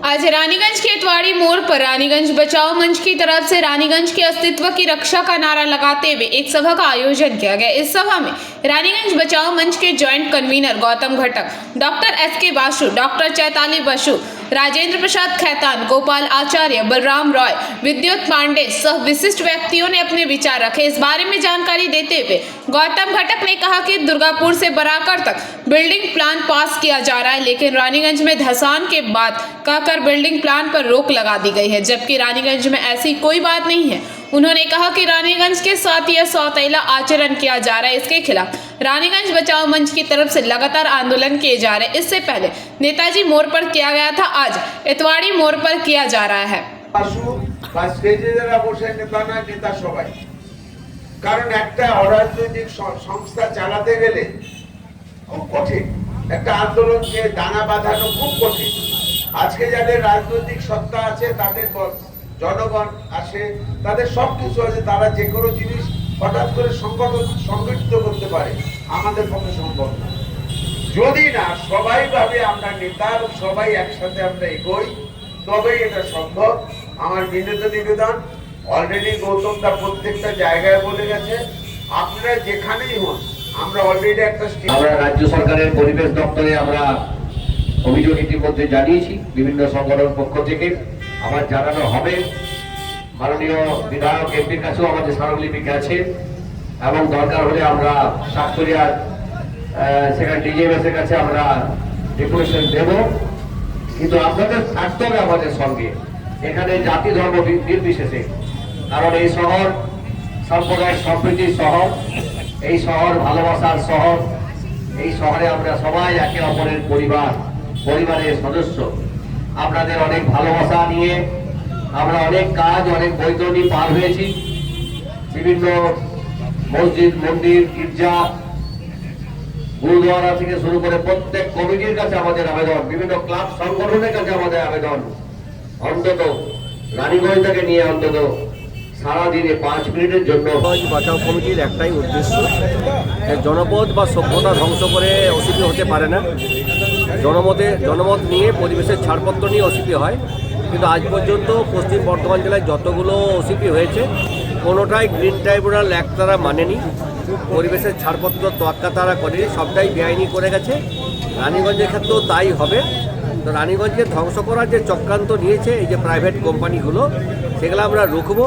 आज रानीगंज के इतवाड़ी मोड़ पर रानीगंज बचाओ मंच की तरफ से रानीगंज के अस्तित्व की रक्षा का नारा लगाते हुए एक सभा का आयोजन किया गया। इस सभा में रानीगंज बचाओ मंच के joint convener Gautam Ghatak, doctor S K. Basu, doctor Chaitali Basu, Rajendra Prasad Khaitan, Gopal Acharya, Balram Roy, Bidyut Pandey सह विशिष्ट व्यक्तियों ने अपने विचार रखे। इस बारे में जानकारी देते हुए गौतम घटक ने कहा कि दुर्गापुर से बराकर तक बिल्डिंग प्लान पास किया जा रहा है, लेकिन रानीगंज में धसान के बाद कहकर बिल्डिंग प्लान पर रोक लगा दी गई है, जबकि रानीगंज में ऐसी कोई बात नहीं है। उन्होंने कहा कि रानीगंज के साथ यह सौतेला आचरण किया जा रहा है, इसके खिलाफ रानीगंज बचाओ मंच की तरफ से लगातार आंदोलन किए जा रहे हैं। इससे पहले नेताजी मोड़ पर किया गया था, आज इतवाड़ी मोड़ पर किया जा रहा है। কারণ একটা অরাজনৈতিক সংস্থা চালাতে গেলে খুব কঠিন, একটা আন্দোলনকে দানা বাঁধানো খুব কঠিন। আজকে যাদের রাজনৈতিক সত্তা আছে, তাদের জনগণ আছে, তাদের সবকিছু আছে, তারা যে কোনো জিনিস হঠাৎ করে সংগঠিত করতে পারে, আমাদের পক্ষে সম্ভব না। যদি না সবাই ভাবে আমরা নেতা সবাই একসাথে আমরা এগোই, তবেই এটা সম্ভব। আমার বিনীত নিবেদন, অলরেডি গৌতমদা প্রত্যেকটা জায়গায় বলে গেছে, আপনারা যেখানেই হন, আমরা অলরেডি একটা আমরা রাজ্য সরকারের পরিবেশ দপ্তরে আমরা অভিযোগ ইতিমধ্যে জানিয়েছি, বিভিন্ন সংগঠন পক্ষ থেকে আমার জানানো হবে। মাননীয় বিধায়ক এমপির কাছেও আমাদের স্মারকলিপি গেছে এবং দরকার হলে আমরা সাতক্ষীরার সেখানে ডিজিএমএস এর কাছে আমরা ডেপুটেশন দেব। কিন্তু আপনাদের থাকতে হবে আমাদের সঙ্গে, এখানে জাতি ধর্ম নির্বিশেষে, কারণ এই শহর সাম্প্রদায়িক সম্প্রীতির শহর, এই শহর ভালোবাসার শহর। এই শহরে আমরা সবাই একে অপরের পরিবারের সদস্য। আপনাদের অনেক ভালোবাসা নিয়ে আমরা অনেক কাজ, অনেক বৈতরণী পার হয়েছি। বিভিন্ন মসজিদ, মন্দির, গির্জা, গুরুদ্বারা থেকে শুরু করে প্রত্যেক কমিটির কাছে আমাদের আবেদন, বিভিন্ন ক্লাব সংগঠনের কাছে আমাদের আবেদন, অন্তত রানীগঞ্জ থেকে নিয়ে অন্তত সারাদিনে 5 মিনিটের জন্য বাঁচাও কমিটির একটাই উদ্দেশ্য, জনপদ বা সভ্যতা ধ্বংস করে ওসিপি হতে পারে না। জনমত নিয়ে পরিবেশের ছাড়পত্র নিয়ে ওসিপি হয়, কিন্তু আজ পর্যন্ত পশ্চিম বর্ধমান জেলায় যতগুলো ওসিপি হয়েছে কোনোটাই গ্রিন ট্রাইব্যুনাল অ্যাক্ট তারা মানেনি, পরিবেশের ছাড়পত্র তোয়াক্কা তারা করেনি, সবটাই বেআইনি করে গেছে। রানীগঞ্জের ক্ষেত্রেও তাই হবে। তো রানীগঞ্জকে ধ্বংস করার যে চক্রান্ত নিয়েছে এই যে প্রাইভেট কোম্পানিগুলো, সেগুলো আমরা রুখবো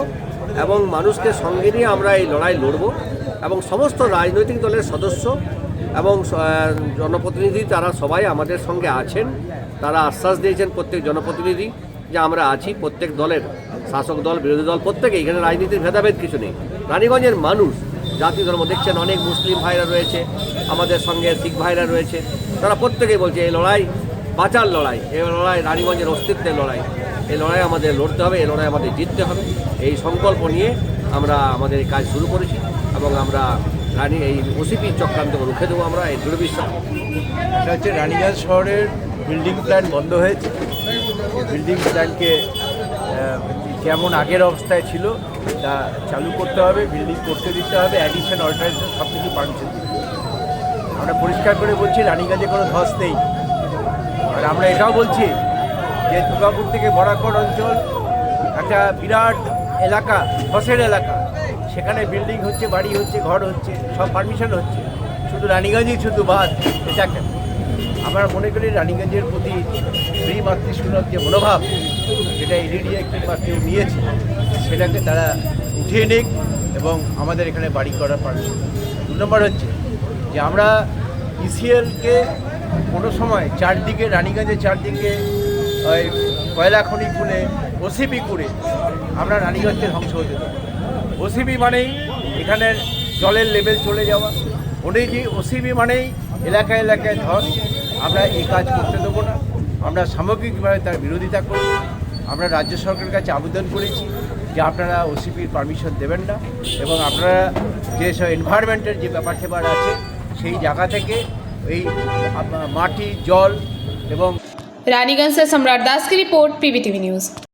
এবং মানুষকে সঙ্গে নিয়ে আমরা এই লড়াই লড়ব। এবং সমস্ত রাজনৈতিক দলের সদস্য এবং জনপ্রতিনিধি তারা সবাই আমাদের সঙ্গে আছেন। তারা আশ্বাস দিয়েছেন প্রত্যেক জনপ্রতিনিধি যে আমরা আছি, প্রত্যেক দলের, শাসক দল, বিরোধী দল, প্রত্যেকে। এখানে রাজনীতির ভেদাভেদ কিছু নেই। রানীগঞ্জের মানুষ জাতি ধর্ম দেখছেন, অনেক মুসলিম ভাইরা রয়েছে আমাদের সঙ্গে, শিখ ভাইরা রয়েছে, তারা প্রত্যেকেই বলছে এই লড়াই বাঁচার লড়াই, এই লড়াই রানীগঞ্জের অস্তিত্বের লড়াই, এই লড়াই আমাদের লড়তে হবে, এই লড়াই আমাদের জিততে হবে। এই সংকল্প নিয়ে আমরা আমাদের এই কাজ শুরু করেছি এবং আমরা এই ওসিপির চক্রান্তকে রুখে দেবো, আমরা এই দৃঢ় বিশ্বাস। এটা হচ্ছে রানীগঞ্জ শহরের বিল্ডিং প্ল্যান বন্ধ হয়েছে। বিল্ডিং প্ল্যানকে যেমন আগের অবস্থায় ছিল তা চালু করতে হবে, বিল্ডিং করতে দিতে হবে, অ্যাডিশন, অল্টারেশন সব কিছু পারমিশন দিতে হবে। আমরা পরিষ্কার করে বলছি রানীগঞ্জে কোনো ধস নেই। আর আমরা এটাও বলছি যে দুর্গাপুর থেকে বরাকর অঞ্চল একটা বিরাট এলাকা, ধসের এলাকা, সেখানে বিল্ডিং হচ্ছে, বাড়ি হচ্ছে, ঘর হচ্ছে, সব পারমিশন হচ্ছে, শুধু রানীগঞ্জেই শুধু বাদ। এটা কেন? আমরা মনে করি রানীগঞ্জের প্রতি স্ত্রী মাতৃসুলভ যে মনোভাব, যেটা এডিডিএ কিংবা কেউ নিয়েছে, সেটাকে তারা উঠিয়ে নিক এবং আমাদের এখানে বাড়ি করার পারমিশন। 2 নম্বর হচ্ছে যে আমরা ইসিএলকে কোনো সময় চারদিকে, রানীগঞ্জের চারদিকে ওই কয়লা খনি খুলে ওসিপি করে আমরা রানীগঞ্জকে ধ্বংস হতে দেবো। ওসিপি মানেই এখানের জলের লেভেল চলে যাওয়া, ওসিপি মানেই এলাকায় এলাকায় ধস। আমরা এই কাজ করতে দেবো না। আমরা সামগ্রিকভাবে তার বিরোধিতা করি। আমরা রাজ্য সরকারের কাছে আবেদন করেছি যে আপনারা ওসিপির পারমিশন দেবেন না এবং আপনারা যেসব এনভায়রনমেন্টের যে ব্যাপার সেবার আছে সেই জায়গা থেকে এই মাটি, জল এবং रानीगंज से सम्राट दास की रिपोर्ट, पीबीटीवी न्यूज।